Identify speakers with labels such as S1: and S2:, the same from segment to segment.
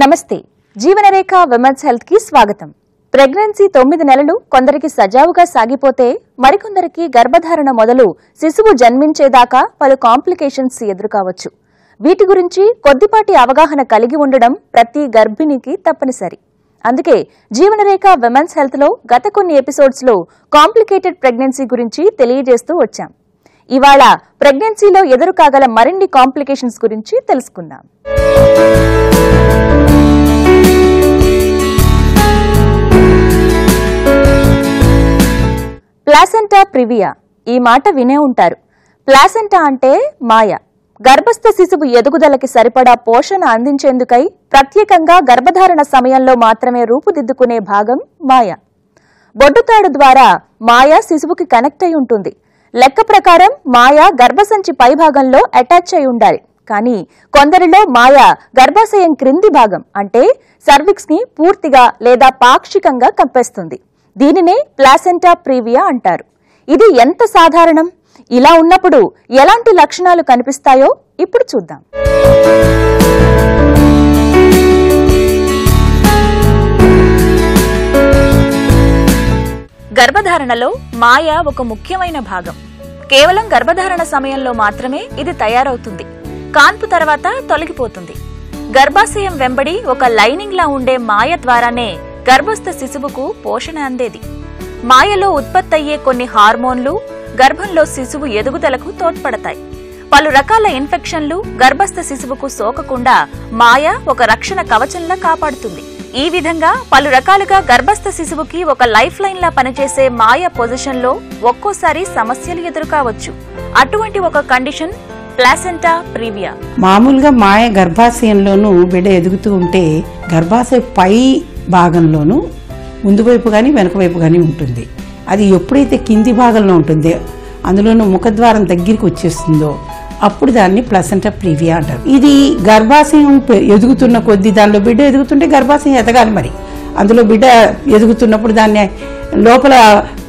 S1: నమస్తే జీవనరేఖ women's health కి స్వాగతం. ప్రెగ్నెన్సీ 9 నెలలు కొందరికి సజావుగా సాగిపోతే మరికొందరికి గర్భధారణ మొదలు శిశువు జన్మించేదాకా పలు కాంప్లికేషన్స్ ఎదురుకావచ్చు. వీటి గురించి కొద్దిపాటి అవగాహన కలిగి ఉండడం ప్రతి గర్భిణికి తప్పనిసరి. అందుకే జీవనరేఖ విమెన్స్ హెల్త్ లో గత కొన్ని ఎపిసోడ్స్ లో కాంప్లికేటెడ్ ప్రెగ్నెన్సీ గురించి తెలియజేస్తూ వచ్చాం. ఇవాళ ప్రెగ్నెన్సీలో ఎదురుకాగల మరిన్ని కాంప్లికేషన్స్ గురించి తెలుసుకుందాం. ప్లాసెంటా ప్రివియా, ఈ మాట వినే ఉంటారు. ప్లాసెంటా అంటే మాయ. గర్భస్థ శిశువు ఎదుగుదలకి సరిపడా పోషణ అందించేందుకై ప్రత్యేకంగా గర్భధారణ సమయంలో మాత్రమే రూపుదిద్దుకునే భాగం మాయ. బొడ్డుతాడు ద్వారా మాయ శిశువుకి కనెక్ట్ అయి ఉంటుంది. లెక్క ప్రకారం మాయ గర్భసంచి పైభాగంలో అటాచ్ అయి ఉండాలి. కానీ కొందరిలో మాయ గర్భాశయం క్రింది భాగం అంటే సర్విక్స్ ని పూర్తిగా లేదా పాక్షికంగా కప్పేస్తుంది. దీనినే ప్లాసెంటా ప్రివియా అంటారు. ఇది ఎంత సాధారణం? ఇలా ఉన్నప్పుడు ఎలాంటి లక్షణాలు కనిపిస్తాయో ఇప్పుడు చూద్దాం. గర్భధారణలో మాయ ఒక ముఖ్యమైన భాగం. కేవలం గర్భధారణ సమయంలో మాత్రమే ఇది తయారవుతుంది. కాన్పు తర్వాత తొలగిపోతుంది. గర్భాశయం వెంబడి ఒక లైనింగ్ లా ఉండే మాయ ద్వారానే గర్భస్థ శిశువుకు పోషణ అందేది. మాయలో ఉత్పత్తయ్యే కొన్ని హార్మోన్లు గర్భంలో శిశువు ఎదుగుదలకు తోడ్పడతాయి. పలు రకాల ఇన్ఫెక్షన్లు గర్భస్థ శిశువుకు సోకకుండా మాయ ఒక రక్షణ కవచంలా కాపాడుతుంది. ఈ విధంగా పలు రకాలుగా గర్భస్థ శిశువుకి ఒక లైఫ్ లైన్ లా పనిచేసే మాయ పొజిషన్ లో ఒక్కోసారి సమస్యలు ఎదురుకావచ్చు. అటువంటి ఒక కండిషన్ ప్లాసెంటా ప్రివియా.
S2: మామూలుగా మాయ గర్భాశయంలోనూ బిడ్డ ఎదుగుతూ ఉంటే గర్భాశయ పై భాగంలోనూ ముందు వైపు కానీ వెనక వైపు కానీ ఉంటుంది. అది ఎప్పుడైతే కింది భాగంలో ఉంటుందో అందులోనూ ముఖద్వారం దగ్గరికి వచ్చేస్తుందో అప్పుడు దాన్ని ప్లాసెంటా ప్రివియా అంటారు. ఇది గర్భాశయం ఎదుగుతున్న కొద్దీ దానిలో బిడ్డ ఎదుగుతుంటే గర్భాశయం ఎదగాలి. మరి అందులో బిడ్డ ఎదుగుతున్నప్పుడు దాన్ని లోపల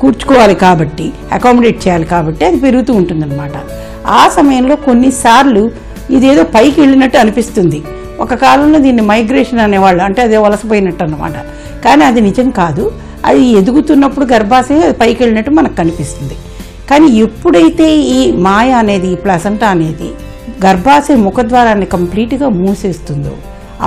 S2: కూర్చుకోవాలి కాబట్టి అకామిడేట్ చేయాలి కాబట్టి అది పెరుగుతూ ఉంటుందన్నమాట. ఆ సమయంలో కొన్నిసార్లు ఇదేదో పైకి వెళ్ళినట్టు అనిపిస్తుంది. ఒక కాలంలో దీన్ని మైగ్రేషన్ అనేవాళ్ళు, అంటే అదే వలసపోయినట్టు అన్నమాట. కానీ అది నిజం కాదు. అది ఎదుగుతున్నప్పుడు గర్భాశయం పైకి వెళ్ళినట్టు మనకు కనిపిస్తుంది. కానీ ఎప్పుడైతే ఈ మాయ అనేది ప్లాసెంటా అనేది గర్భాశయ ముఖద్వారాన్ని కంప్లీట్గా మూసేస్తుందో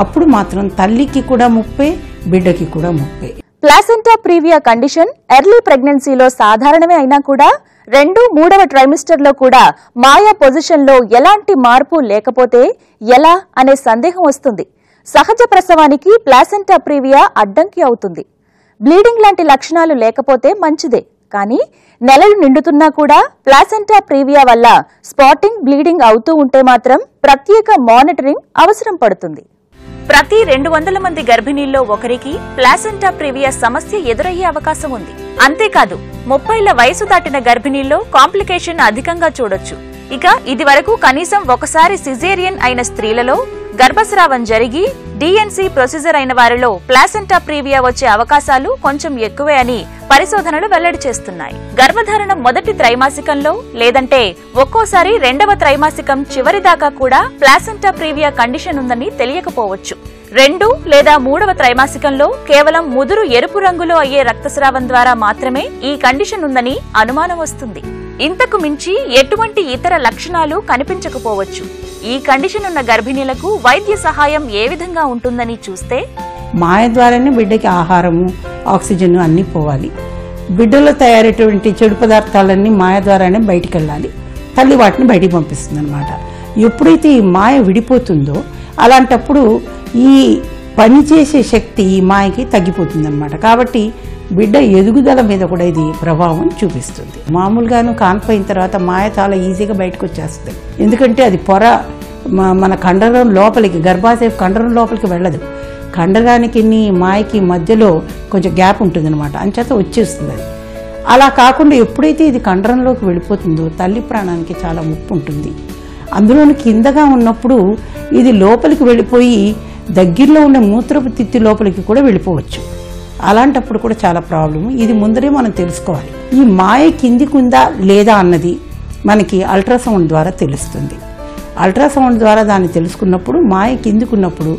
S2: అప్పుడు మాత్రం తల్లికి కూడా ముప్పే, బిడ్డకి కూడా ముప్పే.
S1: ప్లాసెంటా ప్రివియా కండిషన్ ఎర్లీ ప్రెగ్నెన్సీలో సాధారణమే అయినా కూడా 2-3వ ట్రైమిస్టర్ లో కూడా మాయా పొజిషన్ లో ఎలాంటి మార్పు లేకపోతే ఎలా అనే సందేహం వస్తుంది. సహజ ప్రసవానికి ప్లాసెంటా ప్రివియా అడ్డంకి అవుతుంది. బ్లీడింగ్ లాంటి లక్షణాలు లేకపోతే మంచిదే. కానీ నెలలు నిండుతున్నా కూడా ప్లాసెంటా ప్రివియా వల్ల స్పాటింగ్, బ్లీడింగ్ అవుతూ ఉంటే మాత్రం ప్రత్యేక మానిటరింగ్ అవసరం పడుతుంది. ప్రతి 200 మంది గర్భిణీల్లో ఒకరికి ప్లాసెంటా ప్రివియా సమస్య ఎదురయ్యే అవకాశం ఉంది. అంతేకాదు 30ల వయసు దాటిన గర్భిణీల్లో కాంప్లికేషన్ అధికంగా చూడొచ్చు. ఇక ఇది వరకు కనీసం ఒకసారి సిజేరియన్ అయిన స్త్రీలలో గర్భస్రావం జరిగి డిఎన్సీ ప్రొసీజర్ అయిన వారిలో ప్లాసెంటా ప్రివియా వచ్చే అవకాశాలు కొంచెం ఎక్కువే అని పరిశోధనలు వెల్లడి చేస్తున్నాయి. గర్భధారణ మొదటి త్రైమాసికంలో లేదంటే ఒక్కోసారి 2వ త్రైమాసికం చివరి దాకా కూడా ప్లాసెంటా ప్రివియా కండిషన్ ఉందని తెలియకపోవచ్చు. 2 లేదా 3వ త్రైమాసికంలో కేవలం ముదురు ఎరుపు రంగులో అయ్యే రక్తస్రావం ద్వారా మాత్రమే ఈ కండిషన్ ఉందని అనుమానం వస్తుంది. ఇంతకు మించి ఎటువంటి ఇతర లక్షణాలు కనిపించకపోవచ్చు. ఈ కండిషన్ ఉన్న గర్భిణీలకు వైద్య సహాయం ఏ విధంగా ఉంటుందని చూస్తే
S2: మాయ ద్వారానే బిడ్డకి ఆహారము, ఆక్సిజన్ అన్నీ పోవాలి. బిడ్డలో తయారైనటువంటి చెడు పదార్థాలన్నీ మాయ ద్వారానే బయటికి వెళ్ళాలి. తల్లి వాటిని బయటికి పంపిస్తుంది అనమాట. ఎప్పుడైతే ఈ మాయ విడిపోతుందో అలాంటప్పుడు ఈ పనిచేసే శక్తి ఈ మాయకి తగ్గిపోతుంది అనమాట. కాబట్టి బిడ్డ ఎదుగుదల మీద కూడా ఇది ప్రభావం చూపిస్తుంది. మామూలుగాను కాన్పోయిన తర్వాత మాయ చాలా ఈజీగా బయటకు వచ్చేస్తుంది. ఎందుకంటే అది పొర మన కండరం లోపలికి, గర్భాశయ కండరం లోపలికి వెళ్ళదు. కండరానికి మాయకి మధ్యలో కొంచెం గ్యాప్ ఉంటుంది అనమాట. అంచేత వచ్చేస్తుంది అది. అలా కాకుండా ఎప్పుడైతే ఇది కండరంలోకి వెళ్ళిపోతుందో తల్లి ప్రాణానికి చాలా ముప్పు ఉంటుంది. అందులోని కిందగా ఉన్నప్పుడు ఇది లోపలికి వెళ్ళిపోయి దగ్గరలో ఉన్న మూత్రపు తిత్తి లోపలికి కూడా వెళ్ళిపోవచ్చు. అలాంటప్పుడు కూడా చాలా ప్రాబ్లము. ఇది ముందరే మనం తెలుసుకోవాలి. ఈ మాయ కిందికుందా లేదా అన్నది మనకి అల్ట్రాసౌండ్ ద్వారా తెలుస్తుంది. అల్ట్రాసౌండ్ ద్వారా దాన్ని తెలుసుకున్నప్పుడు మాయ కిందికున్నప్పుడు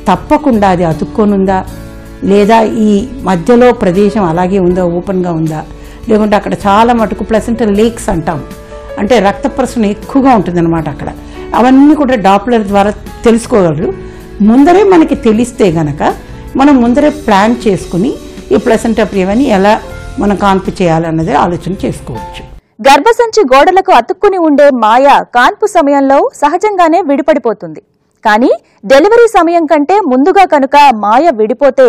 S2: తప్పకుండా అది అతుక్కొనుందా, లేదా ఈ మధ్యలో ప్రదేశం అలాగే ఉందా, ఓపెన్గా ఉందా, లేకుంటే అక్కడ చాలా మటుకు ప్లసెంటల్ లేక్స్ అంటాం, అంటే రక్త ప్రసరణ ఎక్కువగా ఉంటుందన్నమాట అక్కడ. అవన్నీ కూడా డాప్లర్ ద్వారా తెలుసుకోగలరు. ముందరే మనకి తెలిస్తే గనక మనం ముందరే ప్లాన్ చేసుకుని ఈ ప్లసెంటా ప్రియాని ఎలా మనం కాన్పు చేయాలన్నది ఆలోచన చేసుకోవచ్చు.
S1: గర్భసంచి గోడలకు అతుక్కుని ఉండే మాయ కాన్పు సమయంలో సహజంగానే విడిపడిపోతుంది. కానీ డెలివరీ సమయం కంటే ముందుగా కనుక మాయ విడిపోతే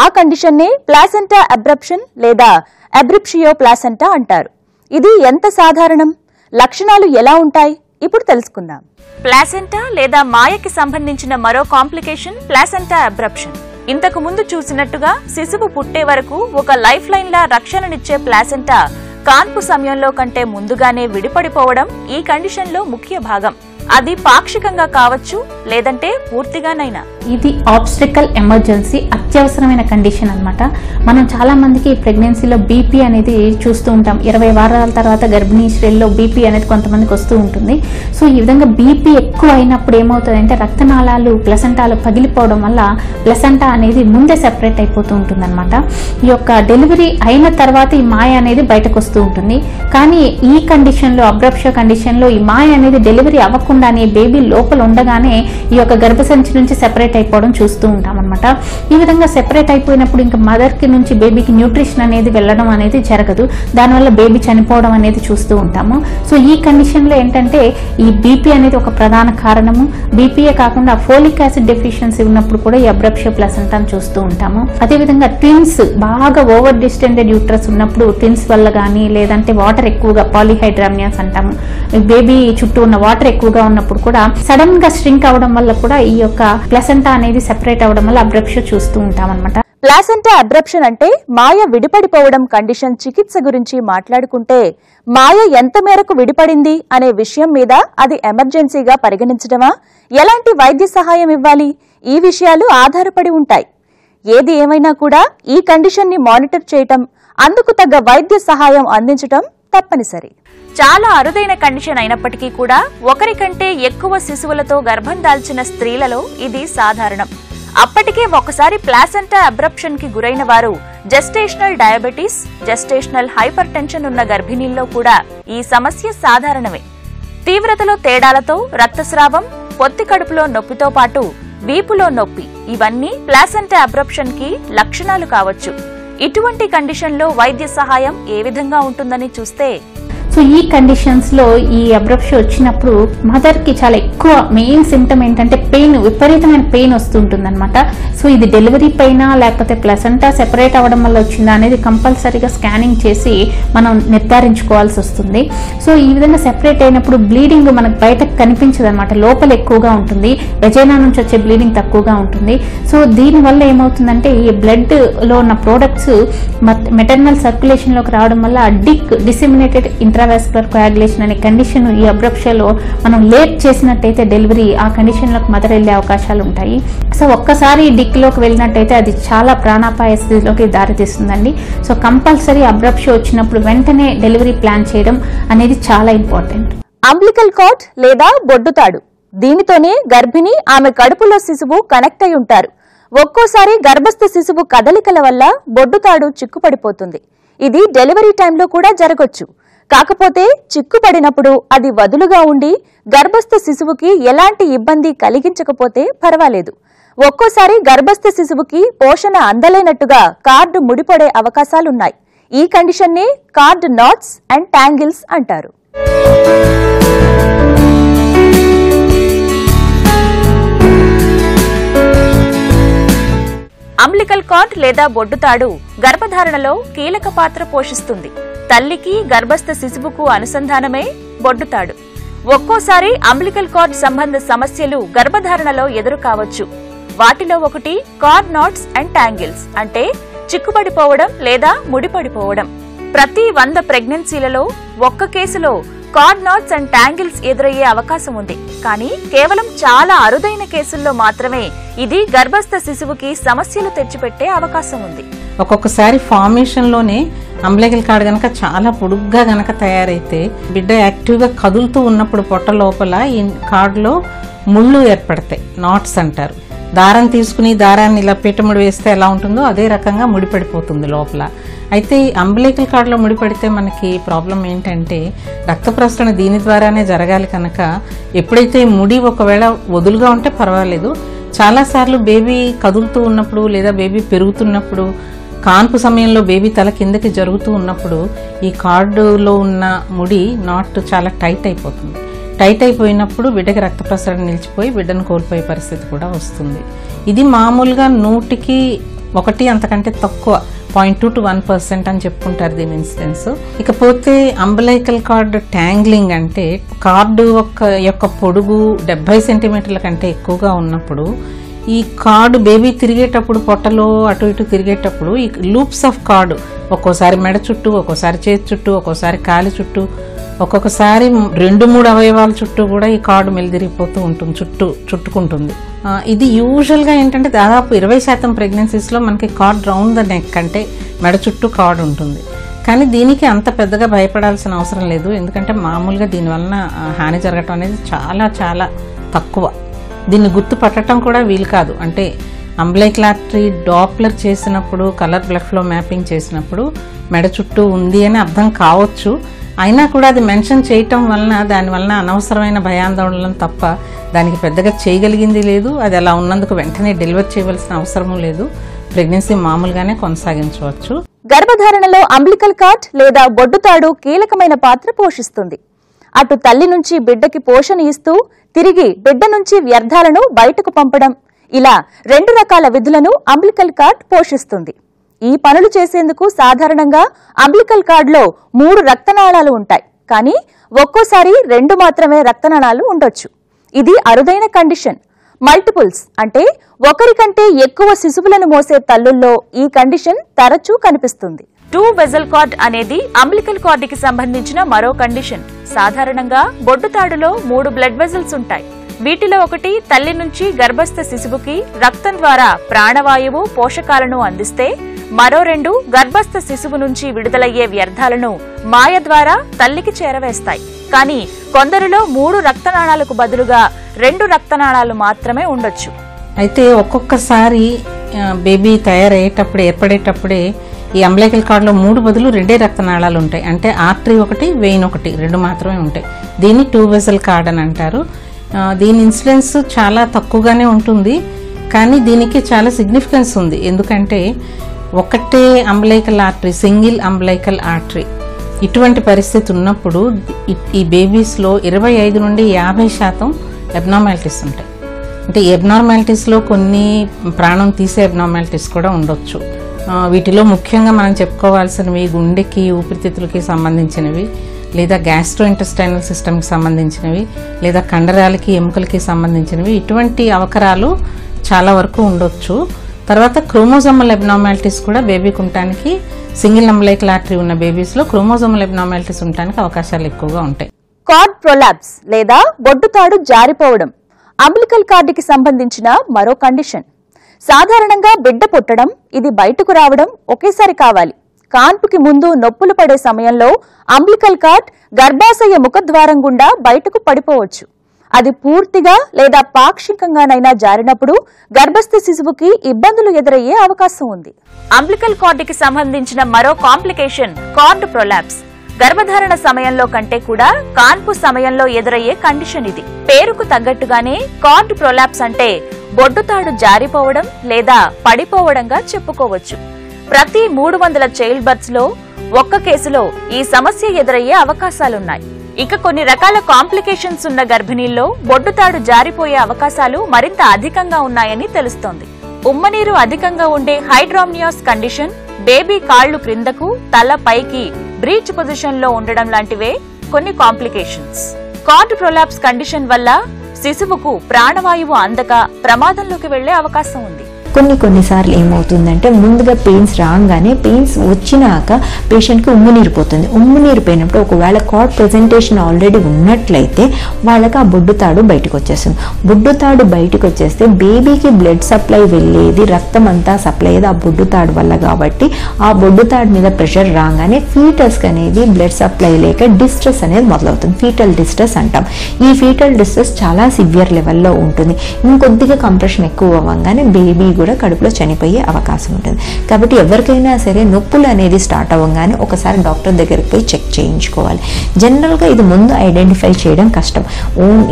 S1: ఆ కండిషన్నే ప్లాసెంటా అబ్రప్షన్ లేదా అబ్రిప్షియో ప్లాసెంటా అంటారు. ఇది ఎంత సాధారణం, లక్షణాలు ఎలా ఉంటాయి, ఇప్పుడు తెలుసుకుందాం. ప్లాసెంటా లేదా మాయకి సంబంధించిన మరో కాంప్లికేషన్ ప్లాసెంటా అబ్రప్షన్. ఇంతకు ముందు చూసినట్టుగా శిశువు పుట్టే వరకు ఒక లైఫ్ లైన్ లా రక్షణనిచ్చే ప్లాసెంటా కాన్పు సమయంలో కంటే ముందుగానే విడిపడిపోవడం ఈ కండిషన్ లో ముఖ్య భాగం. అది పాక్షికంగా కావచ్చు, లేదంటే పూర్తిగానైనా.
S3: ఇది ఆబ్స్ట్రికల్ ఎమర్జెన్సీ, అత్యవసరమైన కండిషన్ అన్నమాట. మనం చాలా మందికి ప్రెగ్నెన్సీలో బీపీ అనేది చూస్తూ ఉంటాం. 20 వారాల తర్వాత గర్భిణీ స్త్రీల్లో బీపీ అనేది కొంతమందికి వస్తూ ఉంటుంది. సో ఈ విధంగా బీపీ ఎక్కువ అయినప్పుడు ఏమవుతుందంటే రక్తనాళాలు ప్లసెంటాలు పగిలిపోవడం వల్ల ప్లసెంటా అనేది ముందే సెపరేట్ అయిపోతూ ఉంటుంది అనమాట. ఈ యొక్క డెలివరీ అయిన తర్వాత ఈ మాయ అనేది బయటకు వస్తూ ఉంటుంది. కానీ ఈ కండిషన్లో, అబ్రప్షియో కండిషన్లో, ఈ మాయ అనేది డెలివరీ అవ్వకుండానే బేబీ లోపల ఉండగానే ఈ యొక్క గర్భసంచి నుంచి సెపరేట్ అయిపోవడం చూస్తూ ఉంటాం అనమాట. ఈ విధంగా సెపరేట్ అయిపోయినప్పుడు ఇంకా మదర్ కి నుంచి బేబీకి న్యూట్రిషన్ అనేది వెళ్ళడం అనేది జరగదు. దానివల్ల బేబీ చనిపోవడం అనేది చూస్తూ ఉంటాము. సో ఈ కండిషన్ లో ఏంటంటే ఈ బీపీ అనేది ఒక ప్రధాన కారణము. బీపీయే కాకుండా ఫోలిక్ యాసిడ్ డెఫిషియన్సీ ఉన్నప్పుడు కూడా ఈ అబ్రప్షియో ప్లాసెంటాను చూస్తూ ఉంటాము. అదేవిధంగా ట్విన్స్, బాగా ఓవర్ డిస్టెండెడ్ యూట్రస్ ఉన్నప్పుడు ట్విన్స్ వల్ల కానీ, లేదంటే వాటర్ ఎక్కువగా పాలిహైడ్రామియాస్ అంటాము, బేబీ చుట్టూ ఉన్న వాటర్ ఎక్కువగా ఉన్నప్పుడు కూడా సడన్ గా స్ట్రింక్ అవడం వల్ల కూడా ఈ యొక్క ప్లాసెంటా అనేది సెపరేట్ అవడం వల్ల అబ్రప్షియో చూస్తూ ఉంటాం అనమాట.
S1: ప్లాసెంటా అబ్రప్షన్ అంటే మాయ విడిపడిపోవడం కండిషన్ చికిత్స గురించి మాట్లాడుకుంటే మాయ ఎంత మేరకు విడిపడింది అనే విషయం మీద అది ఎమర్జెన్సీగా పరిగణించడమా, ఎలాంటి వైద్య సహాయం ఇవ్వాలి, ఈ విషయాలు ఆధారపడి ఉంటాయి. ఏది ఏమైనా కూడా ఈ కండిషన్ ని మానిటర్ చేయటం, అందుకు తగ్గ వైద్య సహాయం అందించటం తప్పనిసరి. చాలా అరుదైన కండిషన్ అయినప్పటికీ కూడా ఒకరికంటే ఎక్కువ శిశువులతో గర్భం దాల్చిన స్త్రీలలో ఇది సాధారణం. అప్పటికే ఒకసారి ప్లాసెంటా అబ్రప్షన్ కి గురైన వారు gestational diabetes, gestational hyper tension ఉన్న గర్భిణీల్లో కూడా ఈ సమస్య సాధారణమే. తీవ్రతలో తేడాలతో రక్తస్రావం, పొత్తి కడుపులో నొప్పితో పాటు వీపులో నొప్పి, ఇవన్నీ ప్లాసెంటా అబ్రప్షన్ కి లక్షణాలు కావచ్చు. ఇటువంటి కండిషన్ లో వైద్య సహాయం ఏ విధంగా ఉంటుందని చూస్తే,
S3: సో ఈ కండిషన్స్ లో ఈ అబ్రప్షియో వచ్చినప్పుడు మదర్ కి చాలా ఎక్కువ మెయిన్ సింటమ్ ఏంటంటే పెయిన్, విపరీతమైన పెయిన్ వస్తుంటుంది అనమాట. సో ఇది డెలివరీ పెయినా లేకపోతే ప్లసెంటా సెపరేట్ అవ్వడం వల్ల వచ్చిందా అనేది కంపల్సరీగా స్కానింగ్ చేసి మనం నిర్ధారించుకోవాల్సి వస్తుంది. సో ఈ విధంగా సెపరేట్ అయినప్పుడు బ్లీడింగ్ మనకు బయటకు కనిపించదు అనమాట, లోపల ఎక్కువగా ఉంటుంది, వెజైనా నుంచి వచ్చే బ్లీడింగ్ తక్కువగా ఉంటుంది. సో దీనివల్ల ఏమవుతుందంటే ఈ బ్లడ్ లో ఉన్న ప్రోడక్ట్స్ మెటర్నల్ సర్క్యులేషన్ లోకి రావడం వల్ల డిసిమినేటెడ్ ఇంట్రావాస్కులర్ కోయాగులేషన్ అనే కండిషన్ ఈ అబ్రప్షియోలో మనం లేట్ చేసినట్టయితే డెలివరీ ఆ కండిషన్ లోకి మదర్ వెళ్లే అవకాశాలు ఉంటాయి. సో ఒక్కసారి డిక్లోకి వెళ్ళినట్టయితే అది చాలా ప్రాణాపాయ స్థితిలోకి దారితీస్తుందండి. సో కంపల్సరీ అబ్రప్షియో వచ్చినప్పుడు వెంటనే డెలివరీ ప్లాన్ చేయడం అనేది చాలా ఇంపార్టెంట్.
S1: అంబ్లికల్ కార్డ్ లేదా బొడ్డుతాడు, దీనితోనే గర్భిణి ఆమె కడుపులో శిశువు కనెక్ట్ అయి ఉంటారు. ఒక్కోసారి గర్భస్థ శిశువు కదలికల వల్ల బొడ్డుతాడు చిక్కుపడిపోతుంది. ఇది డెలివరీ టైంలో కూడా జరగొచ్చు. కాకపోతే చిక్కుపడినప్పుడు అది వదులుగా ఉండి గర్భస్థ శిశువుకి ఎలాంటి ఇబ్బంది కలిగించకపోతే పర్వాలేదు. ఒక్కోసారి గర్భస్థ శిశువుకి పోషణ అందలేనట్టుగా కార్డు ముడిపడే అవకాశాలున్నాయి. ఈ కండిషన్నే కార్డ్ నాట్స్ అండ్ ట్యాంగిల్స్ అంటారు. అంబ్లికల్ కార్డ్ లేదా బొడ్డుతాడు గర్భధారణలో కీలక పాత్ర పోషిస్తుంది. తల్లికి గర్భస్థ శిశువుకు అనుసంధానమే బొడ్డుతాడు. ఒక్కోసారి అంబ్లికల్ కార్డ్ సంబంధ సమస్యలు గర్భధారణలో ఎదురు కావచ్చు. వాటిలో ఒకటి కార్డ్ నాట్స్ అండ్ ట్యాంగిల్స్, అంటే చిక్కుపడిపోవడం లేదా ముడిపడిపోవడం. ప్రతి 100 ప్రెగ్నెన్సీలలో ఒక్క కేసులో కార్డ్ నాట్స్ అండ్ ట్యాంగిల్స్ ఎదురయ్యే అవకాశం ఉంది. కానీ కేవలం చాలా అరుదైన కేసుల్లో మాత్రమే ఇది గర్భస్థ శిశువుకి సమస్యలు తెచ్చిపెట్టే అవకాశం ఉంది.
S4: ఒక్కొక్కసారి ఫార్మేషన్ లోనే అంబ్లికల్ కార్డ్ గనక చాలా పొడుగ్గా గనక తయారైతే బిడ్డ యాక్టివ్గా కదులుతూ ఉన్నప్పుడు పొట్ట లోపల ఈ కార్డులో ముళ్ళు ఏర్పడతాయి, నాట్స్ అంటారు. దారం తీసుకుని దారాన్ని ఇలా పీటముడి వేస్తే ఎలా ఉంటుందో అదే రకంగా ముడిపడిపోతుంది లోపల. అయితే అంబిలికల్ కార్డ్లో ముడిపడితే మనకి ప్రాబ్లం ఏంటంటే రక్త ప్రసరణ దీని ద్వారానే జరగాలి కనుక ఎప్పుడైతే ముడి ఒకవేళ వదులుగా ఉంటే పర్వాలేదు, చాలాసార్లు బేబీ కదులుతూ ఉన్నప్పుడు లేదా బేబీ పెరుగుతున్నప్పుడు కాన్పు సమయంలో బేబీ తల కిందకి జరుగుతూ ఉన్నప్పుడు ఈ కార్డులో ఉన్న ముడి నాట్ చాలా టైట్ అయిపోతుంది. టైట్ అయిపోయినప్పుడు బిడ్డకి రక్త ప్రసరణ నిలిచిపోయి బిడ్డను కోల్పోయే పరిస్థితి కూడా వస్తుంది. ఇది మామూలుగా 100కి 1 అంతకంటే తక్కువ 0.2 to 1% అని చెప్పుకుంటారు దీని ఇన్సిడెన్స్. ఇకపోతే అంబిలికల్ కార్డ్ ట్యాంగ్లింగ్ అంటే కార్డు యొక్క పొడుగు 70 సెంటీమీటర్ల కంటే ఎక్కువగా ఉన్నప్పుడు ఈ కార్డు బేబీ తిరిగేటప్పుడు పొట్టలో అటు ఇటు తిరిగేటప్పుడు ఈ లూప్స్ ఆఫ్ కార్డు ఒక్కోసారి మెడ చుట్టూ, ఒక్కోసారి చేతి చుట్టూ, ఒక్కోసారి కాలి చుట్టూ, ఒక్కొక్కసారి 2-3 అవయవాల చుట్టూ కూడా ఈ కార్డు మెలిదిరిగిపోతూ ఉంటుంది, చుట్టుకుంటుంది. ఇది యూజువల్గా ఏంటంటే దాదాపు 20% ప్రెగ్నెన్సీస్లో మనకి కార్డ్ రౌండ్ ద నెక్ అంటే మెడ చుట్టూ కార్డు ఉంటుంది. కానీ దీనికి అంత పెద్దగా భయపడాల్సిన అవసరం లేదు, ఎందుకంటే మామూలుగా దీనివలన హాని జరగటం అనేది చాలా చాలా తక్కువ. దీన్ని గుర్తుపట్టడం కూడా వీలు కాదు. అంటే అంబిలికల్ ఆర్టరీ డాప్లర్ చేసినప్పుడు, కలర్ బ్లడ్ ఫ్లో మ్యాపింగ్ చేసినప్పుడు మెడ చుట్టూ ఉంది అని అర్థం కావచ్చు, అయినా కూడా అది మెన్షన్ చేయటం వలన దానివలన అనవసరమైన భయాందోళనలు తప్ప దానికి పెద్దగా చేయగలిగింది లేదు. అది అలా ఉన్నందుకు వెంటనే డెలివర్ చేయవలసిన అవసరమూ లేదు. ప్రెగ్నెన్సీ మామూలుగానే కొనసాగించవచ్చు.
S1: గర్భధారణలో అంబిలికల్ కార్డ్ లేదా బొడ్డుతాడు కీలకమైన పాత్ర పోషిస్తుంది. అటు తల్లి నుంచి బిడ్డకి పోషణ ఇస్తూ తిరిగి బిడ్డ నుంచి వ్యర్థాలను బయటకు పంపడం, ఇలా 2 రకాల విధులను అంబిలికల్ కార్డ్ పోషిస్తుంది. ఈ పనులు చేసేందుకు సాధారణంగా అంబిలికల్ కార్డ్లో 3 రక్తనాళాలు ఉంటాయి, కానీ ఒక్కోసారి 2 మాత్రమే రక్తనాళాలు ఉండొచ్చు. ఇది అరుదైన కండిషన్. మల్టిపుల్స్ అంటే ఒకరికంటే ఎక్కువ శిశువులను మోసే తల్లుల్లో ఈ కండిషన్ తరచూ కనిపిస్తుంది. 2 వెజల్ కార్డ్ అనేది అంబిలికల్ కార్డ్ కి సంబంధించిన మరో కండిషన్. సాధారణంగా బొడ్డుతాడులో 3 బ్లడ్ వెజల్స్ ఉంటాయి. వీటిలో ఒకటి తల్లి నుంచి గర్భస్థ శిశువుకి రక్తం ద్వారా ప్రాణవాయువు, పోషకాలను అందిస్తే మరో 2 గర్భస్థ శిశువు నుంచి విడుదలయ్యే వ్యర్థాలను మాయ ద్వారా తల్లికి చేరవేస్తాయి. కానీ కొందరిలో 3 రక్తనాళాలకు బదులుగా 2 రక్తనాళాలు మాత్రమే ఉండొచ్చు.
S4: అయితే ఒక్కొక్కసారి బేబీ తయారయ్యేటప్పుడు ఏర్పడేటప్పుడే ఈ అంబిలికల్ కార్డ్లో 3 బదులు 2 రక్తనాళాలు ఉంటాయి. అంటే ఆర్టరీ 1, వెయిన్ 1, 2 మాత్రమే ఉంటాయి. దీన్ని 2 వెజల్ కార్డ్ అని అంటారు. దీని ఇన్సిడెన్స్ చాలా తక్కువగానే ఉంటుంది, కానీ దీనికి చాలా సిగ్నిఫికెన్స్ ఉంది. ఎందుకంటే ఒకటే umbilical artery, single umbilical artery, ఇటువంటి పరిస్థితి ఉన్నప్పుడు ఈ బేబీస్లో 25 నుండి 50% అబ్నార్మాలిటీస్ ఉంటాయి. అంటే అబ్నార్మాలిటీస్లో కొన్ని ప్రాణం తీసే అబ్నార్మాలిటీస్ కూడా ఉండొచ్చు. వీటిలో ముఖ్యంగా మనం చెప్పుకోవాల్సినవి గుండెకి, ఊపిరితిత్తులకి సంబంధించినవి, లేదా గ్యాస్ట్రో ఇంటెస్టైనల్ సిస్టమ్కి సంబంధించినవి, లేదా కండరాలకి, ఎముకలకి సంబంధించినవి. ఇటువంటి అవకరాలు చాలా వరకు ఉండొచ్చు. తర్వాత క్రోమోజోమల్ అబ్నార్మాలిటీస్ కూడా బేబీకి ఉండటానికి, సింగిల్ అంబిలికల్ ఆర్టరీ ఉన్న బేబీస్లో క్రోమోజోమల్ అబ్నార్మాలిటీస్ ఉండటానికి అవకాశాలు ఎక్కువగా ఉంటాయి.
S1: కార్డ్ ప్రొలాప్స్ లేదా బొడ్డుతాడు జారిపోవడం అంబిలికల్ కార్డుకి సంబంధించిన మరో కండిషన్. సాధారణంగా బిడ్డ పుట్టడం, ఇది బయటకు రావడం ఒకేసారి కావాలి. కాన్పుకి ముందు నొప్పులు పడే సమయంలో అంబిలికల్ కార్డ్ గర్భాశయ ముఖద్వారం గుండా బయటకు పడిపోవచ్చు. అది పూర్తిగా లేదా పాక్షికంగానైనా జారినప్పుడు గర్భస్థ శిశువుకి ఇబ్బందులు ఎదురయ్యే అవకాశం ఉంది. అంబిలికల్ కార్డుకి సంబంధించిన మరో కాంప్లికేషన్ కార్డ్ ప్రొలాప్స్. గర్భధారణ సమయంలో కంటే కూడా కాన్పు సమయంలో ఎదురయ్యే కండిషన్ ఇది. పేరుకు తగ్గట్టుగానే కార్డ్ ప్రొలాప్స్ అంటే బొడ్డుతాడు జారిపోవడం లేదా పడిపోవడంగా చెప్పుకోవచ్చు. ప్రతి 300 చైల్డ్ బర్త్స్ లో 1 కేసులో ఈ సమస్య ఎదురయ్యే అవకాశాలున్నాయి. ఇక కొన్ని రకాల కాంప్లికేషన్స్ ఉన్న గర్భిణీల్లో బొడ్డుతాడు జారిపోయే అవకాశాలు మరింత అధికంగా ఉన్నాయని తెలుస్తోంది. ఉమ్మనీరు అధికంగా ఉండే హైడ్రామ్నియాస్ కండిషన్, బేబీ కాళ్లు క్రిందకు, తల పైకి బ్రీచ్ పొజిషన్ లో ఉండడం లాంటివే కొన్ని కాంప్లికేషన్స్. కార్డ్ ప్రొలాప్స్ కండిషన్ వల్ల శిశువుకు ప్రాణవాయువు అందక ప్రమాదంలోకి వెళ్లే అవకాశం ఉంది.
S5: కొన్నిసార్లు ఏమవుతుందంటే ముందుగా పెయిన్స్ రాగానే పెయిన్స్ వచ్చినాక పేషెంట్కి ఉమ్మునీరు పోతుంది. ఉమ్మునీరు పోయినప్పుడు ఒకవేళ కార్డ్ ప్రెజెంటేషన్ ఆల్రెడీ ఉన్నట్లయితే వాళ్ళకి ఆ బొడ్డుతాడు బయటకు వచ్చేస్తుంది. బొడ్డుతాడు బయటకు వచ్చేస్తే బేబీకి బ్లడ్ సప్లై వెళ్ళేది, రక్తం అంతా సప్లై అయ్యేది ఆ బొడ్డుతాడు వల్ల. కాబట్టి ఆ బొడ్డుతాడు మీద ప్రెషర్ రాగానే ఫీటస్కి అనేది బ్లడ్ సప్లై లేక డిస్ట్రెస్ అనేది మొదలవుతుంది. ఫీటల్ డిస్ట్రెస్ అంటాం. ఈ ఫీటల్ డిస్ట్రెస్ చాలా సివియర్ లెవెల్లో ఉంటుంది. ఇంకొద్దిగా కంప్రెషన్ ఎక్కువ అవ్వగానే బేబీ కూడా కడుపులో చనిపోయే అవకాశం ఉంటుంది. కాబట్టి ఎవరికైనా సరే నొప్పులు అనేది స్టార్ట్ అవ్వగానే ఒకసారి డాక్టర్ దగ్గరికి పోయి చెక్ చేయించుకోవాలి. జనరల్గా ఇది ముందు ఐడెంటిఫై చేయడం కష్టం.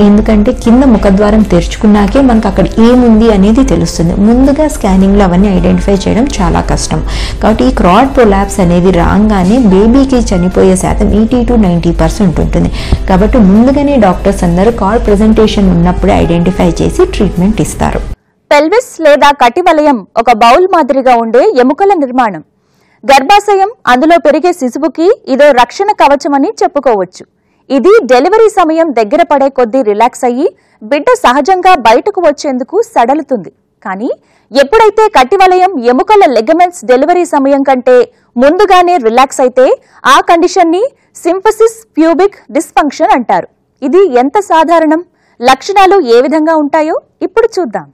S5: ఎందుకంటే కింద ముఖద్వారం తెరుచుకున్నాకే మనకు అక్కడ ఏముంది అనేది తెలుస్తుంది. ముందుగా స్కానింగ్లో అవన్నీ ఐడెంటిఫై చేయడం చాలా కష్టం. కాబట్టి ఈ క్రాడ్ ప్రొలాప్స్ అనేది రాగానే బేబీకి చనిపోయే శాతం 80 to 90% ఉంటుంది. కాబట్టి ముందుగానే డాక్టర్స్ అందరూ కార్డ్ ప్రెజెంటేషన్ ఉన్నప్పుడే ఐడెంటిఫై చేసి ట్రీట్మెంట్ ఇస్తారు.
S1: పెల్విస్ లేదా కటివలయం ఒక బౌల్ మాదిరిగా ఉండే ఎముకల నిర్మాణం. గర్భాశయం, అందులో పెరిగే శిశువుకి ఇదో రక్షణ కవచమని చెప్పుకోవచ్చు. ఇది డెలివరీ సమయం దగ్గర పడే కొద్దీ రిలాక్స్ అయ్యి బిడ్డ సహజంగా బయటకు వచ్చేందుకు సడలుతుంది. కానీ ఎప్పుడైతే కటివలయం, ఎముకల లెగమెంట్స్ డెలివరీ సమయం కంటే ముందుగానే రిలాక్స్ అయితే ఆ కండిషన్ ని సింఫసిస్ ప్యూబిక్ డిస్ఫంక్షన్ అంటారు. ఇది ఎంత సాధారణం, లక్షణాలు ఏ విధంగా ఉంటాయో ఇప్పుడు చూద్దాం.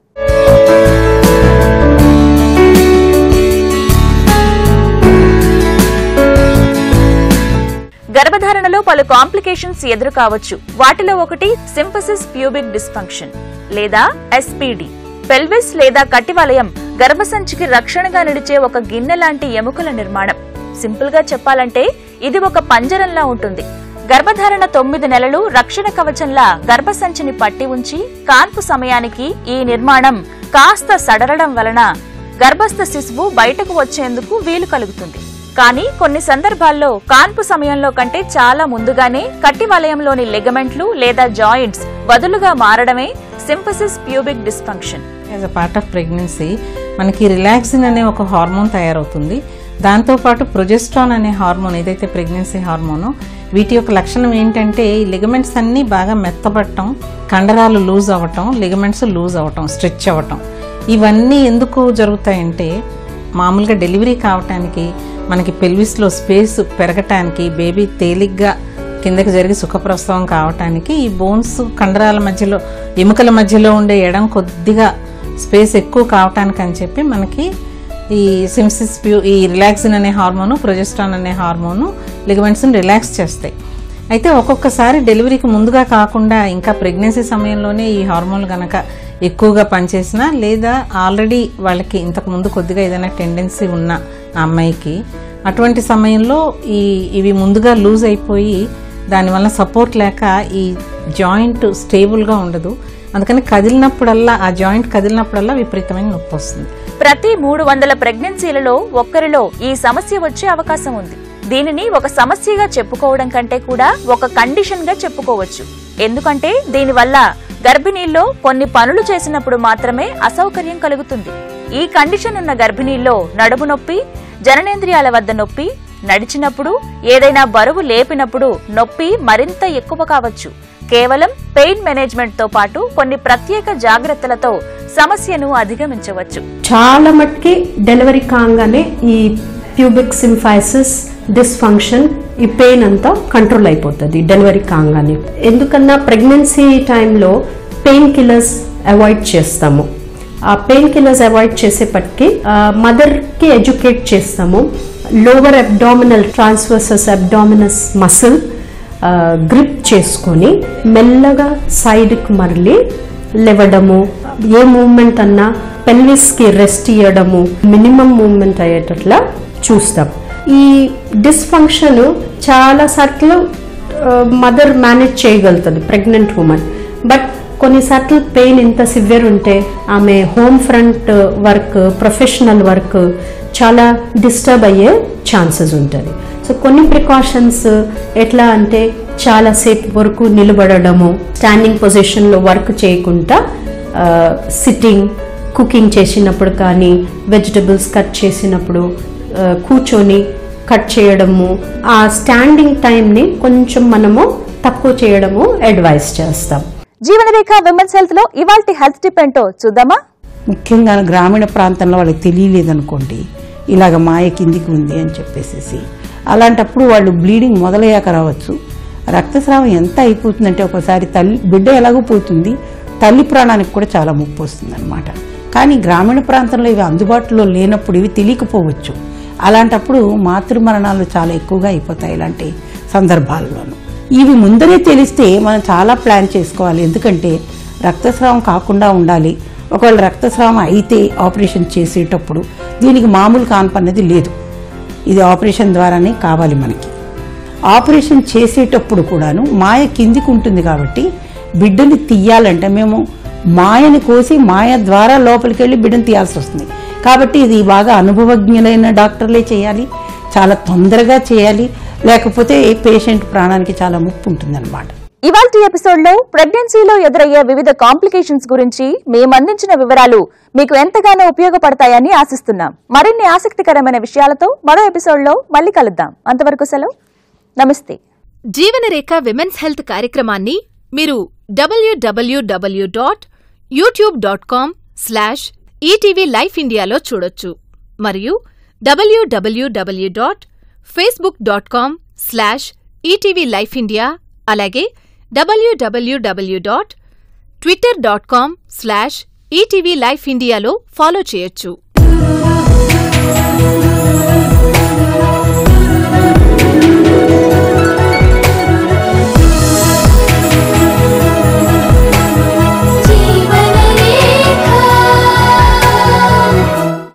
S1: గర్భధారణలో పలు కాంప్లికేషన్స్ ఎదురు కావచ్చు. వాటిలో ఒకటి సింఫసిస్ ప్యూబిక్ డిస్ఫంక్షన్ లేదా ఎస్పీడీ. పెల్విస్ లేదా కటివలయం గర్భసంచికి రక్షణగా నిలిచే ఒక గిన్నె లాంటి ఎముకల నిర్మాణం. సింపుల్ గా చెప్పాలంటే ఇది ఒక పంజరంలా ఉంటుంది. గర్భధారణ 9 నెలలు రక్షణ కవచంలా గర్భసంచిని పట్టి ఉంచి కాన్పు సమయానికి ఈ నిర్మాణం కాస్త సడలడం వలన గర్భస్థ శిశువు బయటకు వచ్చేందుకు వీలు కలుగుతుంది. కానీ కొన్ని సందర్భాల్లో కాన్పు సమయంలో కంటే చాలా ముందుగానే కటివలయంలోని లెగమెంట్లు లేదా జాయింట్స్ వదులుగా మారడమే symphysis pubic dysfunction.
S4: As a part of pregnancy మనకి రిలాక్సిన్ అనే ఒక హార్మోన్ తయారవుతుంది. దాంతోపాటు ప్రొజెస్ట్రాన్ అనే హార్మోన్, ఏదైతే ప్రెగ్నెన్సీ హార్మోనో, వీటి యొక్క లక్షణం ఏంటంటే లిగమెంట్స్ అన్నీ బాగా మెత్తబడటం, కండరాలు లూజ్ అవ్వటం, లిగమెంట్స్ లూజ్ అవ్వటం, స్ట్రెచ్ అవ్వటం. ఇవన్నీ ఎందుకు జరుగుతాయంటే మామూలుగా డెలివరీ కావటానికి, మనకి పెల్విస్లో స్పేస్ పెరగటానికి, బేబీ తేలిగ్గా కిందకి జరిగి సుఖప్రసవం కావటానికి ఈ బోన్స్ కండరాల మధ్యలో, ఎముకల మధ్యలో ఉండే ఎడం కొద్దిగా స్పేస్ ఎక్కువ కావటానికి అని చెప్పి మనకి ఈ సింఫసిస్ ఈ రిలాక్సిన్ అనే హార్మోను, ప్రొజెస్ట్రాన్ అనే హార్మోను లిగమెంట్స్ని రిలాక్స్ చేస్తాయి. అయితే ఒక్కొక్కసారి డెలివరీకి ముందుగా కాకుండా ఇంకా ప్రెగ్నెన్సీ సమయంలోనే ఈ హార్మోన్లు కనుక ఎక్కువగా పనిచేసినా, లేదా ఆల్రెడీ వాళ్ళకి ఇంతకుముందు కొద్దిగా ఏదైనా టెండెన్సీ ఉన్న ఆ అమ్మాయికి, అటువంటి సమయంలో ఇవి ముందుగా లూజ్ అయిపోయి దానివల్ల సపోర్ట్ లేక ఈ జాయింట్ స్టేబుల్గా ఉండదు. అందుకని కదిలినప్పుడల్లా, ఆ జాయింట్ కదిలినప్పుడల్లా విపరీతమైన నొప్పి వస్తుంది.
S1: ప్రతి 300 ప్రెగ్నెన్సీలలో ఒక్కరిలో ఈ సమస్య వచ్చే అవకాశం ఉంది. దీనిని ఒక సమస్యగా చెప్పుకోవడం కంటే కూడా ఒక కండిషన్ గా చెప్పుకోవచ్చు. ఎందుకంటే దీనివల్ల గర్భిణీల్లో కొన్ని పనులు చేసినప్పుడు మాత్రమే అసౌకర్యం కలుగుతుంది. ఈ కండిషన్ ఉన్న గర్భిణీల్లో నడుము నొప్పి, జననేంద్రియాల వద్ద నొప్పి, నడిచినప్పుడు, ఏదైనా బరువు లేపినప్పుడు నొప్పి మరింత ఎక్కువ కావచ్చు. కేవలం పెయిన్ మేనేజ్మెంట్ తో పాటు కొన్ని ప్రత్యేక జాగ్రత్తలతో సమస్యను అధిగమించవచ్చు.
S6: చాలా మట్టుకి డెలివరీ కాగానే ఈ ప్యూబిక్ సింఫైసిస్ డిస్ఫంక్షన్, ఈ పెయిన్ అంతా కంట్రోల్ అయిపోతుంది డెలివరీ కాగానే. ఎందుకన్నా ప్రెగ్నెన్సీ టైంలో పెయిన్ కిల్లర్స్ అవాయిడ్ చేస్తాము. ఆ పెయిన్ కిల్లర్స్ అవాయిడ్ చేసేపటికి మదర్కి ఎడ్యుకేట్ చేస్తాము. Lower abdominal transversus abdominis muscle grip చేసుకొని మెల్లగా సైడ్కి మరలి లేవడము, ఏ మూవ్మెంట్ అన్నా పెల్విస్కి రెస్ట్ ఇవ్వడము, మినిమం మూవ్మెంట్ అయ్యేటట్లా చూస్తాం. ఈ డిస్ఫంక్షన్ చాలా సార్లు మదర్ మేనేజ్ చేయగలుగుతుంది, ప్రెగ్నెంట్ ఉమెన్. బట్ కొన్నిసార్లు పెయిన్ ఇంత సివియర్ ఉంటే ఆమె home front work, professional work చాలా డిస్టర్బ్ అయ్యే ఛాన్సెస్ ఉంటుంది. సో కొన్ని ప్రికాషన్స్ ఎట్లా అంటే చాలాసేపు వరకు నిలబడము, స్టాండింగ్ పొజిషన్లో వర్క్ చేయకుండా సిట్టింగ్, కుకింగ్ చేసినప్పుడు కానీ వెజిటబుల్స్ కట్ చేసినప్పుడు కూర్చొని కట్ చేయడము, ఆ స్టాండింగ్ టైంని కొంచెం మనము తక్కువ చేయడము అడ్వైస్ చేస్తాం.
S1: జీవనరేఖ విమెన్స్ హెల్త్ లో ఇవాల్టి హెల్త్ టిప్ ఏంటో చూద్దామా?
S2: ముఖ్యంగా గ్రామీణ ప్రాంతంలో వాళ్ళకి తెలియలేదనుకోండి, ఇలాగ మాయ కిందికి ఉంది అని చెప్పేసి అలాంటప్పుడు వాళ్ళు బ్లీడింగ్ మొదలయ్యాక రావచ్చు. రక్తస్రావం ఎంత అయిపోతుందంటే ఒకసారి బిడ్డ ఎలాగో పోతుంది, తల్లి ప్రాణానికి కూడా చాలా ముప్పు వస్తుంది అనమాట. కానీ గ్రామీణ ప్రాంతంలో ఇవి అందుబాటులో లేనప్పుడు ఇవి తెలియకపోవచ్చు. అలాంటప్పుడు మాతృమరణాలు చాలా ఎక్కువగా అయిపోతాయి ఇలాంటి సందర్భాల్లోనూ. ఇవి ముందరే తెలిస్తే మనం చాలా ప్లాన్ చేసుకోవాలి. ఎందుకంటే రక్తస్రావం కాకుండా ఉండాలి. ఒకవేళ రక్తస్రావం అయితే ఆపరేషన్ చేసేటప్పుడు దీనికి మామూలు కాన్పు అనేది లేదు, ఇది ఆపరేషన్ ద్వారానే కావాలి మనకి. ఆపరేషన్ చేసేటప్పుడు కూడాను మాయ కిందికి ఉంటుంది కాబట్టి బిడ్డని తీయాలంటే మేము మాయని కోసి మాయ ద్వారా లోపలికి వెళ్ళి బిడ్డను తీయాల్సి వస్తుంది. కాబట్టి ఇది బాగా అనుభవజ్ఞులైన డాక్టర్లే చేయాలి, చాలా తొందరగా చేయాలి, లేకపోతే పేషెంట్ ప్రాణానికి చాలా ముప్పు ఉంటుందన్నమాట.
S1: ఇవాల్టి ఎపిసోడ్ లో ప్రెగ్నెన్సీలో ఎదురయ్యే వివిధ కాంప్లికేషన్స్ గురించి మేమందించిన వివరాలు మీకు ఎంతగానో ఉపయోగపడతాయని ఆశిస్తున్నాం. మరిన్ని ఆసక్తికరమైన విషయాలతో మరో ఎపిసోడ్ లో మళ్ళీ కలుద్దాం. అంతవరకు సెలవు, నమస్తే.
S7: జీవనరేఖ విమెన్స్ హెల్త్ కార్యక్రమాన్ని మీరు www.youtube.com/ETV Life Indiaలో చూడొచ్చు మరియు www.facebook.com/ETV Life India అలాగే www.twitter.com/ETV Life Indiaలో ఫాలో చేయొచ్చు.